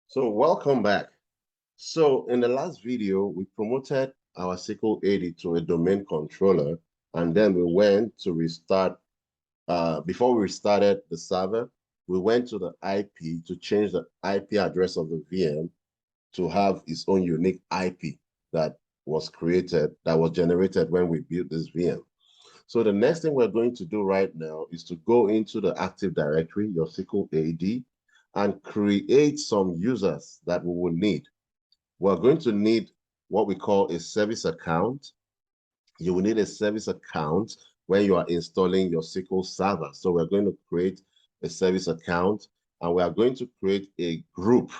So welcome back. So in the last video, we promoted our SQL80 to a domain controller, and then we went to restart. Before we restarted the server, we went to the IP to change the IP address of the VM to have its own unique IP that was generated when we built this VM. So the next thing we're going to do right now is to go into the Active Directory, your SQL AD, and create some users that we will need. We're going to need what we call a service account. You will need a service account when you are installing your SQL server. So we're going to create a service account, and we are going to create a group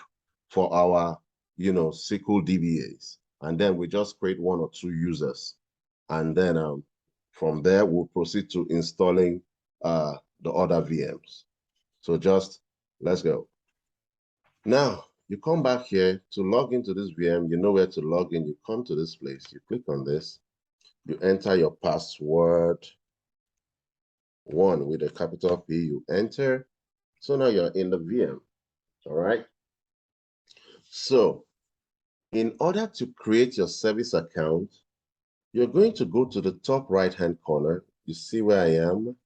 for our, SQL DBAs. And then we just create one or two users. And then from there, we'll proceed to installing the other VMs. So let's go. Now, you come back here to log into this VM. You know where to log in. You come to this place. You click on this. You enter your password 1 with a capital P. You enter. So now you're in the VM. All right. So in order to create your service account, you're going to go to the top right-hand corner. You see where I am?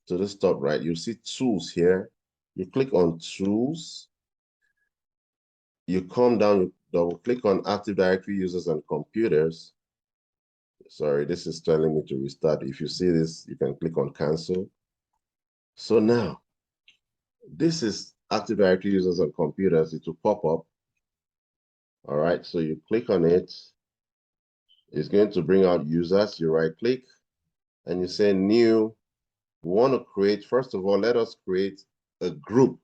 To this top right, you see tools here. You click on tools. You come down, you double click on Active Directory users and computers. Sorry, this is telling me to restart. If you see this, you can click on cancel. So now, this is Active Directory users and computers. It will pop up. All right, so you click on it. It's going to bring out users. You right click and you say new. We want to create, first of all, let us create a group.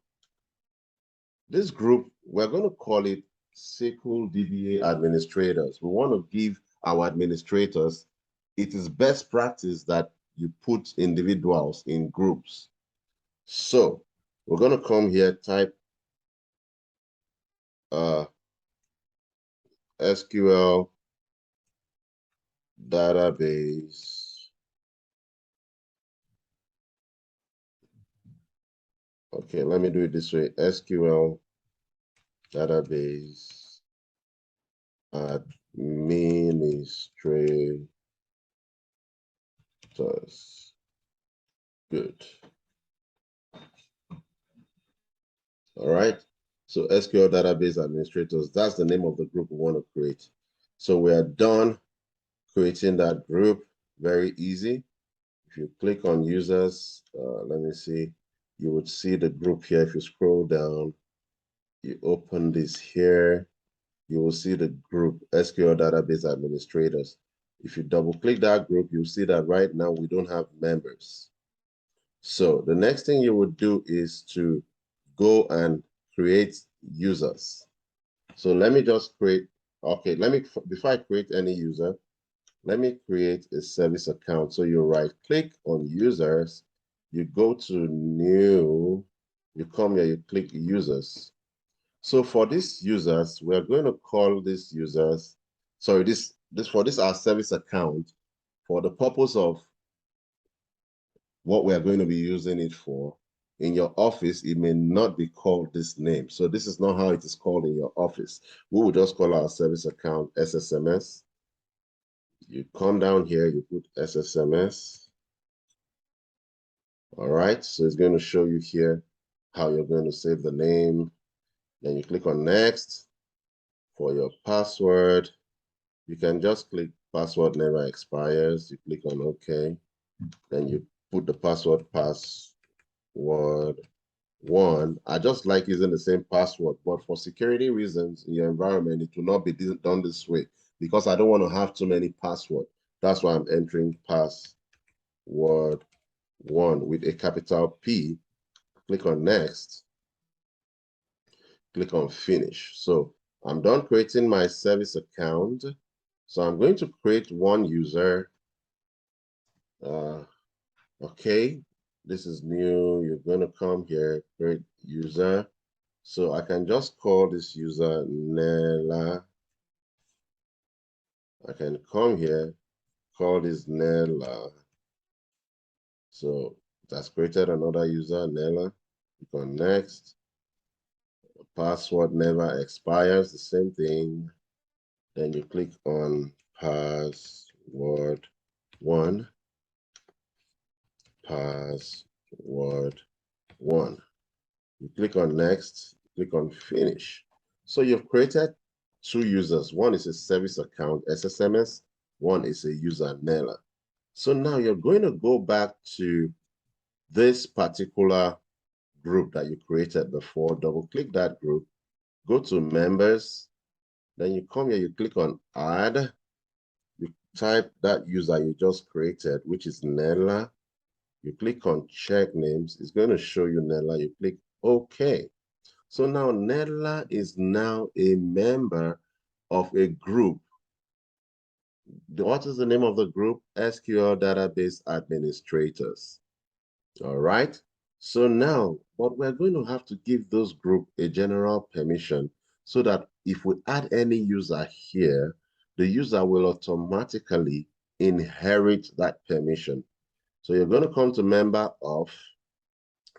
This group, we're going to call it SQL DBA administrators. We want to give our administrators, it is best practice that you put individuals in groups. So we're going to come here, type SQL database. Okay, let me do it this way. SQL database administrators. Good. All right. So SQL database administrators, that's the name of the group we want to create. So we are done creating that group. Very easy. If you click on users, let me see, you would see the group here. If you scroll down, you open this here, you will see the group SQL database administrators. If you double click that group, you'll see that right now we don't have members. So the next thing you would do is to go and create users. So let me just create, okay, before I create any user, let me create a service account. So you right click on users, you go to new, you come here, you click users. So for these users, we're going to call these users, sorry, for this our service account, for the purpose of what we're going to be using it for. In your office, it may not be called this name. So this is not how it is called in your office. We will just call our service account SSMS. You come down here, you put SSMS. All right, so it's going to show you here how you're going to save the name. Then you click on next. For your password, you can just click password never expires. You click on OK. Then you put the password 1. I just like using the same password, but for security reasons in your environment, it will not be done this way because I don't want to have too many passwords. That's why I'm entering password 1 with a capital P. Click on next. Click on finish. So I'm done creating my service account. So I'm going to create one user. Okay, this is new. You're going to come here, create user. So I can just call this user Nella. I can come here, call this Nella. So that's created another user, Nella. Click on next. Password never expires, the same thing. Then you click on password 1, password 1. You click on next, click on finish. So you've created 2 users. One is a service account, SSMS. One is a user, Nella. So now you're going to go back to this particular group that you created before. Double click that group, go to members. Then you come here, you click on add. You type that user you just created, which is Nella. You click on check names. It's going to show you Nella. You click OK. So now Nella is now a member of a group. What is the name of the group? SQL Database Administrators. All right. So now, but we're going to have to give those group a general permission so that if we add any user here, the user will automatically inherit that permission. So you're going to come to member of,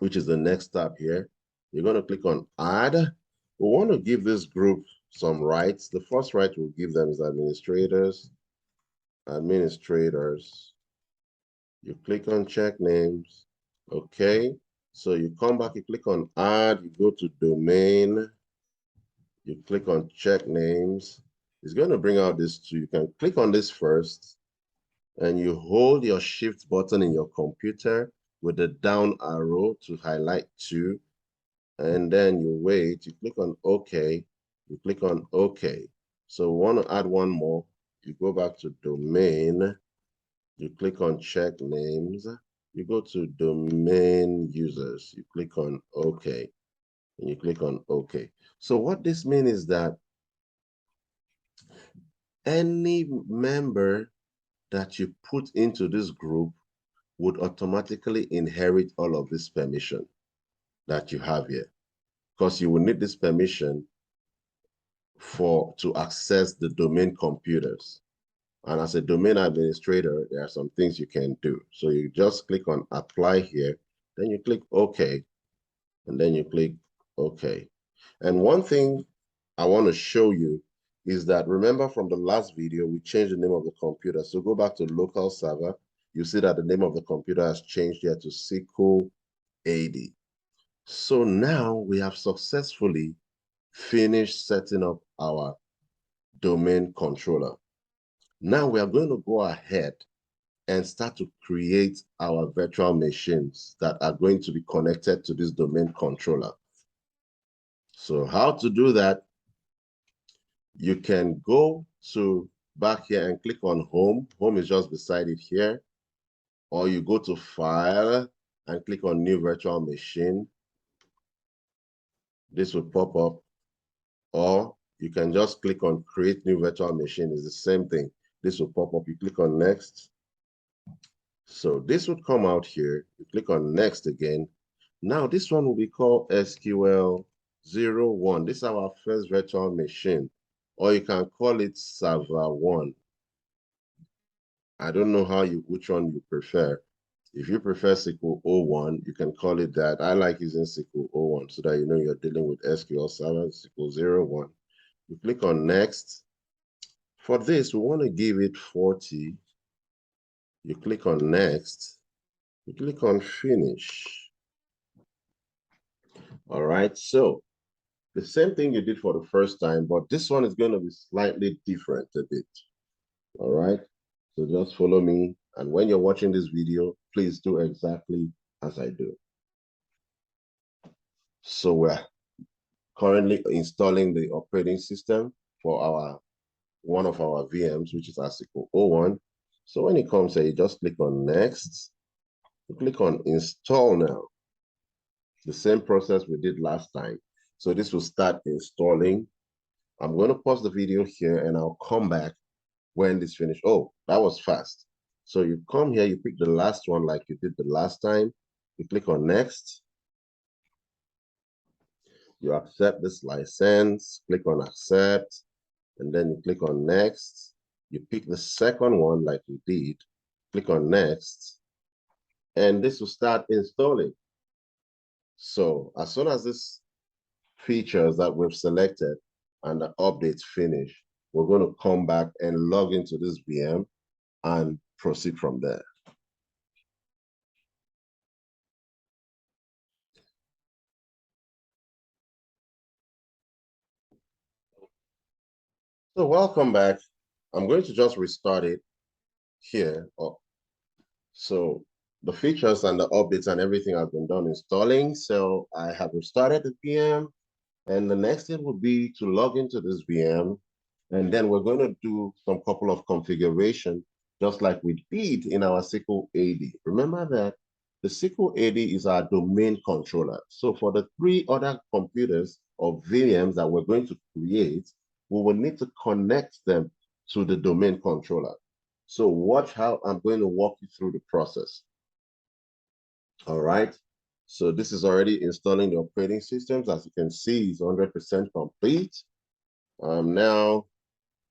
which is the next tab here. You're going to click on add. We want to give this group some rights. The first right we'll give them is administrators. Administrators. You click on check names. Okay. So you come back, you click on add, you go to domain. You click on check names. It's going to bring out this two. You can click on this first and you hold your shift button in your computer with the down arrow to highlight two. And then you wait, you click on OK, you click on OK. So we want to add one more. You go back to domain, you click on check names, you go to domain users, you click on OK, and you click on OK. So what this means is that any member that you put into this group would automatically inherit all of this permission that you have here, because you will need this permission to access the domain computers. And as a domain administrator, there are some things you can do. So you just click on apply here, then you click OK, and then you click OK. And one thing I want to show you is that, remember from the last video, we changed the name of the computer. So go back to local server. You see that the name of the computer has changed here to SQL01. So now we have successfully finished setting up our domain controller. Now we are going to go ahead and start to create our virtual machines that are going to be connected to this domain controller. So how to do that? You can go to back here and click on home. Home is just beside it here. Or you go to file and click on new virtual machine. This will pop up. Or you can just click on create new virtual machine. It's the same thing. This will pop up. You click on next. So this would come out here. You click on next again. Now this one will be called SQL01. This is our first virtual machine. Or you can call it server 1. I don't know which one you prefer. If you prefer SQL01, you can call it that. I like using SQL01 so that you know you're dealing with SQL Server, SQL01. You click on next. For this, we want to give it 40. You click on next. You click on finish. All right, so the same thing you did for the first time, but this one is going to be slightly different a bit. All right, so just follow me. And when you're watching this video, please do exactly as I do. So we're currently installing the operating system for one of our VMs, which is SQL01. So when it comes here, you just click on next. You click on install now. The same process we did last time. So this will start installing. I'm going to pause the video here and I'll come back when this finished. Oh, that was fast. So you come here, you pick the last one like you did the last time. You click on next. You accept this license, click on accept, and then you click on next. You pick the second one like you did, click on next, and this will start installing. So as soon as this features that we've selected and the updates finish, we're going to come back and log into this VM and proceed from there. So welcome back. I'm going to just restart it here. So the features and the updates and everything have been done installing. So I have restarted the VM. And the next thing would be to log into this VM. And then we're going to do some couple of configuration, just like we did in our SQL80. Remember that the SQL80 is our domain controller. So for the 3 other computers or VMs that we're going to create, we will need to connect them to the domain controller. So watch how I'm going to walk you through the process. All right. So this is already installing the operating systems. As you can see, it's 100% complete. Now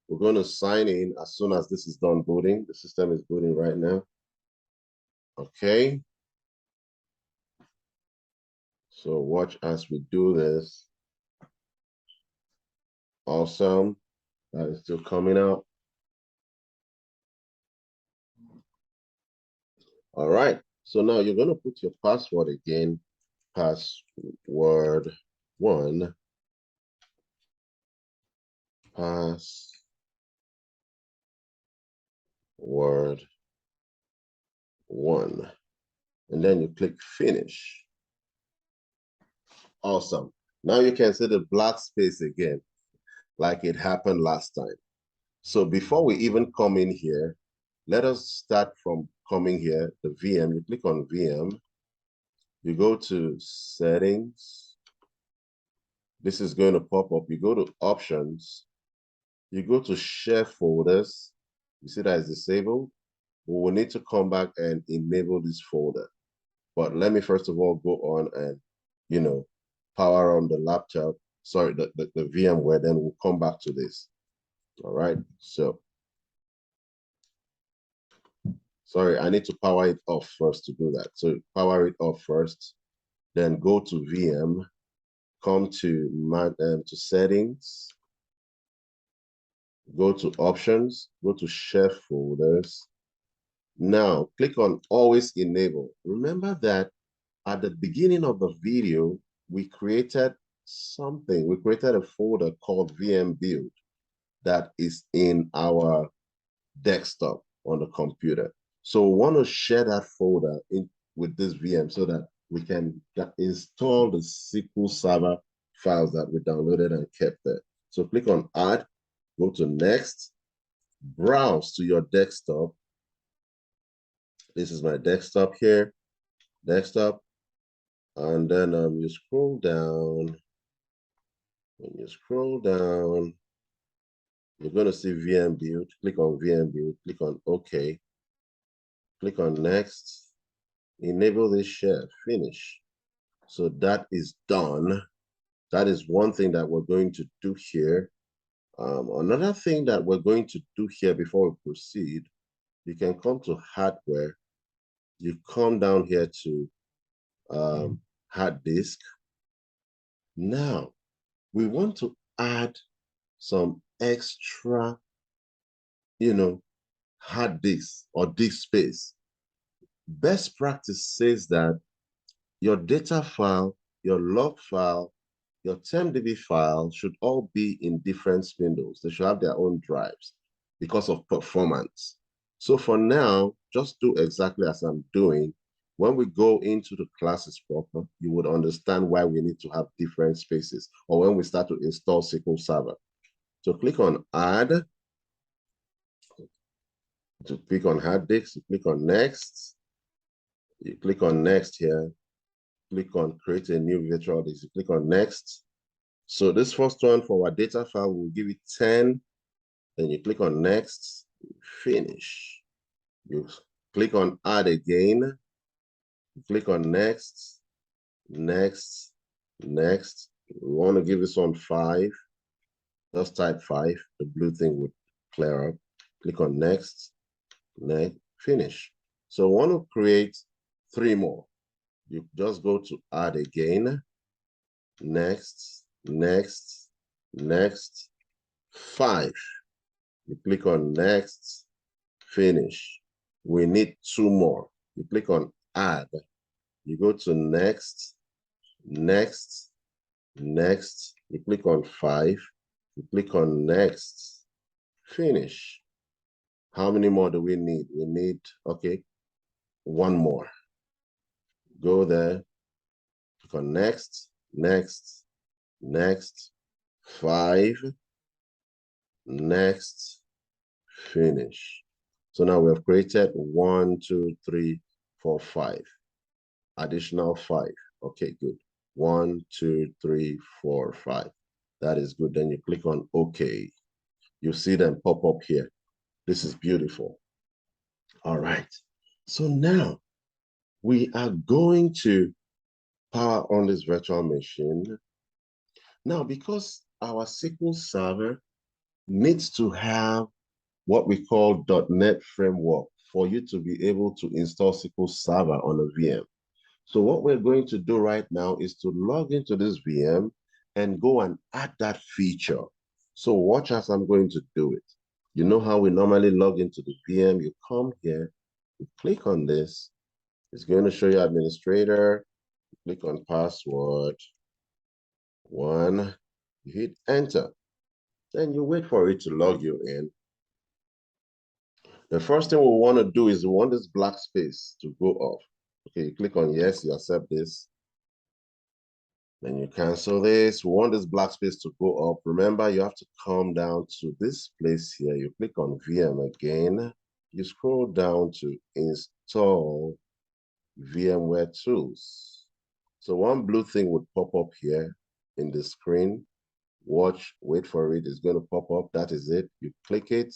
we're going to sign in as soon as this is done booting. The system is booting right now. Okay. So watch as we do this. Awesome. That is still coming out. All right. So now you're going to put your password again. Password 1. Password 1. And then you click finish. Awesome. Now you can see the black space again, like it happened last time. So before we even come in here, let us start from coming here, the VM. You click on VM. You go to settings. This is going to pop up. You go to options. You go to share folders. You see that is disabled. We will need to come back and enable this folder. But let me first of all go on and, power on the laptop. Sorry, the VMware, then we'll come back to this. All right, so. Sorry, I need to power it off first to do that. So power it off first, then go to VM, come to settings, go to options, go to share folders. Now click on always enable. Remember that at the beginning of the video, we created something. We created a folder called VM build that is in our desktop on the computer. So we want to share that folder with this VM so that we can install the SQL Server files that we downloaded and kept there. So click on add, go to next, browse to your desktop. This is my desktop here, desktop. And then you scroll down. When you scroll down, you're going to see VM build. Click on VM build, click on OK. Click on next, enable this share, finish. So that is done. That is one thing that we're going to do here. Another thing that we're going to do here before we proceed, you can come to hardware. You come down here to hard disk. Now, we want to add some extra, hard disk or disk space. Best practice says that your data file, your log file, your TempDB file should all be in different spindles. They should have their own drives because of performance. So for now, just do exactly as I'm doing. When we go into the classes proper, you would understand why we need to have different spaces, or when we start to install SQL Server. So click on add. To click on hard disk, you click on next. You click on next here. Click on create a new virtual disk. You click on next. So this first one for our data file, we'll give it 10. Then you click on next, finish. You click on add again. You click on next, next, next. We want to give this one 5. Just type 5. The blue thing would clear up. Click on next, next, finish. So we want to create 3 more. You just go to add again, next, next, next, 5. You click on next, finish. We need 2 more. You click on add. You go to next, next, next. You click on 5. You click on next, finish. How many more do we need? We need, okay, 1 more. Go there, click on next, next, next, 5, next, finish. So now we have created 1, 2, 3, 4, 5. Additional 5. Okay, good. 1, 2, 3, 4, 5. That is good. Then you click on OK. You see them pop up here. This is beautiful. All right. So now we are going to power on this virtual machine. Now, because our SQL server needs to have what we call .NET framework for you to be able to install SQL Server on a VM. So what we're going to do right now is to log into this VM and go and add that feature. So watch as I'm going to do it. You know how we normally log into the VM. You come here, you click on this. It's going to show you administrator. You click on password 1. You hit enter. Then you wait for it to log you in. The first thing we want to do is we want this black space to go off. Okay, you click on yes, you accept this. Then you cancel this. We want this black space to go up. Remember, you have to come down to this place here. You click on VM again. You scroll down to install VMware tools. So one blue thing would pop up here in the screen. Watch, wait for it. It's going to pop up. That is it. You click it.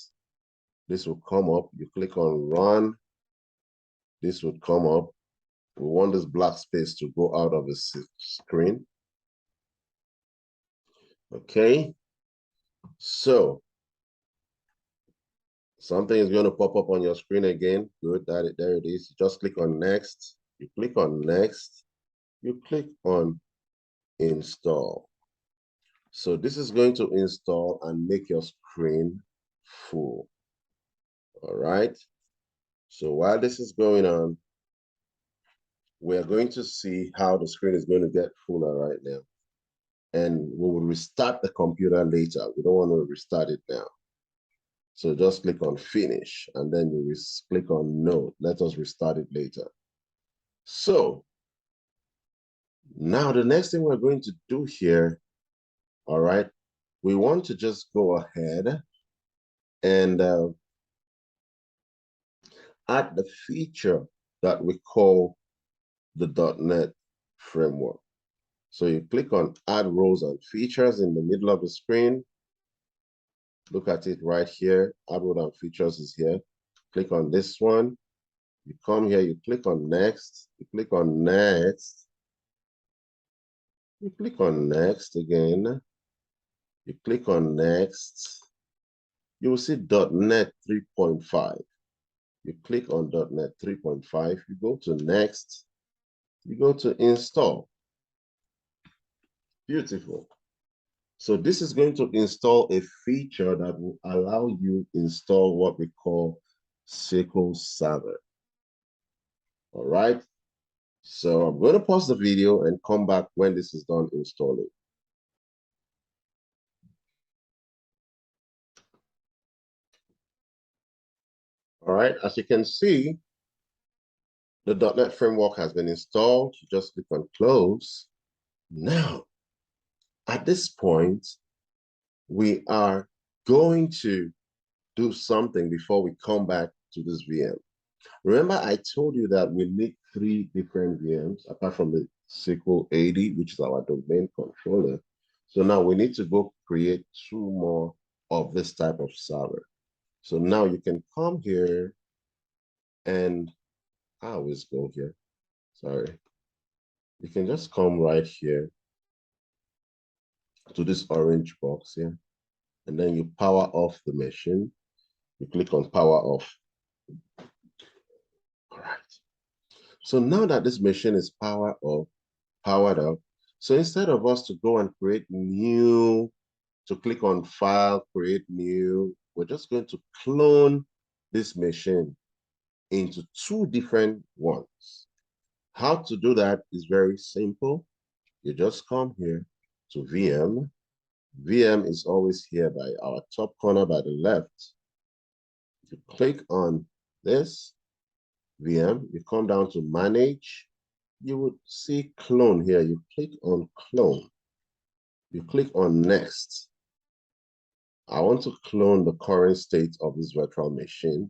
This will come up. You click on run. This would come up. We want this black space to go out of the screen. Okay. So something is going to pop up on your screen again. Good. There it is. You just click on next. You click on next. You click on install. So this is going to install and make your screen full. All right. So while this is going on, we're going to see how the screen is going to get fuller right now. And we will restart the computer later. We don't want to restart it now. So just click on finish, and then you click on no. Let us restart it later. So now the next thing we're going to do here, all right, we want to just go ahead and add the feature that we call the .NET framework. So you click on add roles and features in the middle of the screen. Look at it right here. Add roles and features is here. Click on this one. You come here, you click on next. You click on next. You click on next again. You click on next. You will see .NET 3.5. You click on .NET 3.5. You go to next. You go to install. Beautiful. So this is going to install a feature that will allow you install what we call SQL Server. All right. So I'm going to pause the video and come back when this is done installing. All right. As you can see, the .NET framework has been installed. You just click on close. Now, at this point, we are going to do something before we come back to this VM. Remember, I told you that we need 3 different VMs apart from the SQL80, which is our domain controller. So now we need to go create 2 more of this type of server. So now you can come here and I always go here. Sorry. You can just come right here to this orange box here, and then you power off the machine. You click on power off. All right. So now that this machine is powered up, So instead of us to go and create new, to click on file, create new, we're just going to clone this machine into two different ones. How to do that is very simple. You just come here to VM. VM is always here by our top corner by the left. You click on this VM, you come down to manage. You would see clone here. You click on clone. You click on next. I want to clone the current state of this virtual machine.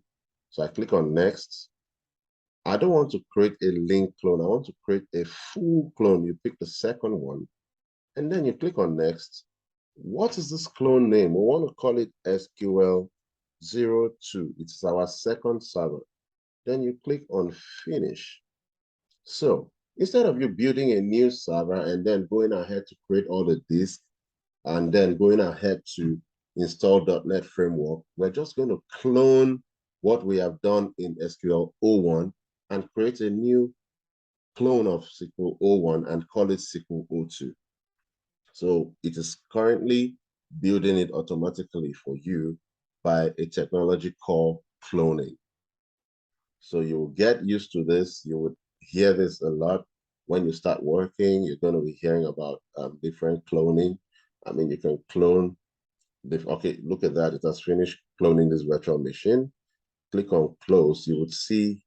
So I click on next. I don't want to create a link clone. I want to create a full clone. You pick the second one, and then you click on next. What is this clone name? We want to call it SQL02. It's our second server. Then you click on finish. So instead of you building a new server and then going ahead to create all the disks and then going ahead to install .NET Framework, we're just going to clone what we have done in SQL01 and create a new clone of SQL01 and call it SQL02. So it is currently building it automatically for you by a technology called cloning. So you will get used to this. You would hear this a lot when you start working. You're going to be hearing about different cloning. I mean, you can clone. Okay, look at that. It has finished cloning this virtual machine. Click on close. You would see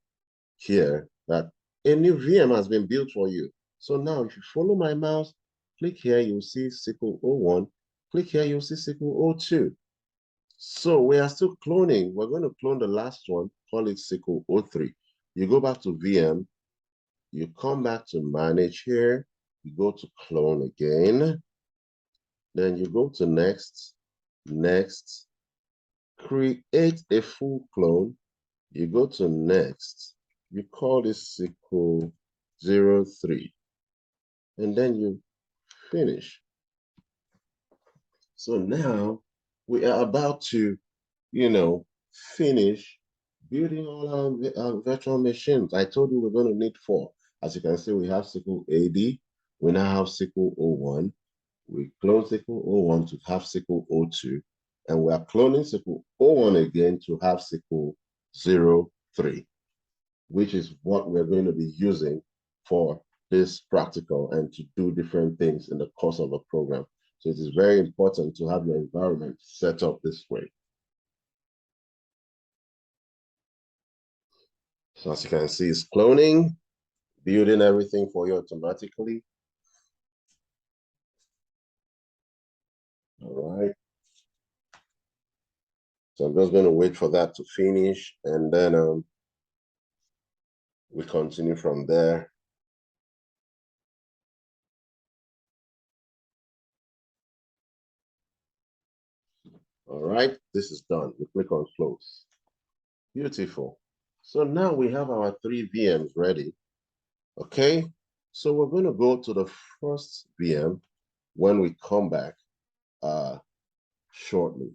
here that a new VM has been built for you. So now if you follow my mouse, click here, you'll see SQL01. Click here, you'll see SQL02. So we are still cloning. We're going to clone the last one, call it SQL03. You go back to VM, you come back to manage here, you go to clone again, then you go to next, create a full clone, you go to next, you call this SQL03, and then you finish. So now we are about to, finish building all our virtual machines. I told you we're going to need 4. As you can see, we have SQL AD. We now have SQL01. We clone SQL01 to have SQL02. And we are cloning SQL01 again to have SQL03, which is what we're going to be using for this practical and to do different things in the course of a program. So it is very important to have your environment set up this way. So as you can see, it's cloning, building everything for you automatically. All right. So I'm just going to wait for that to finish, and then we continue from there. All right, this is done. We click on close. Beautiful. So now we have our 3 VMs ready. Okay, so we're going to go to the first VM when we come back shortly.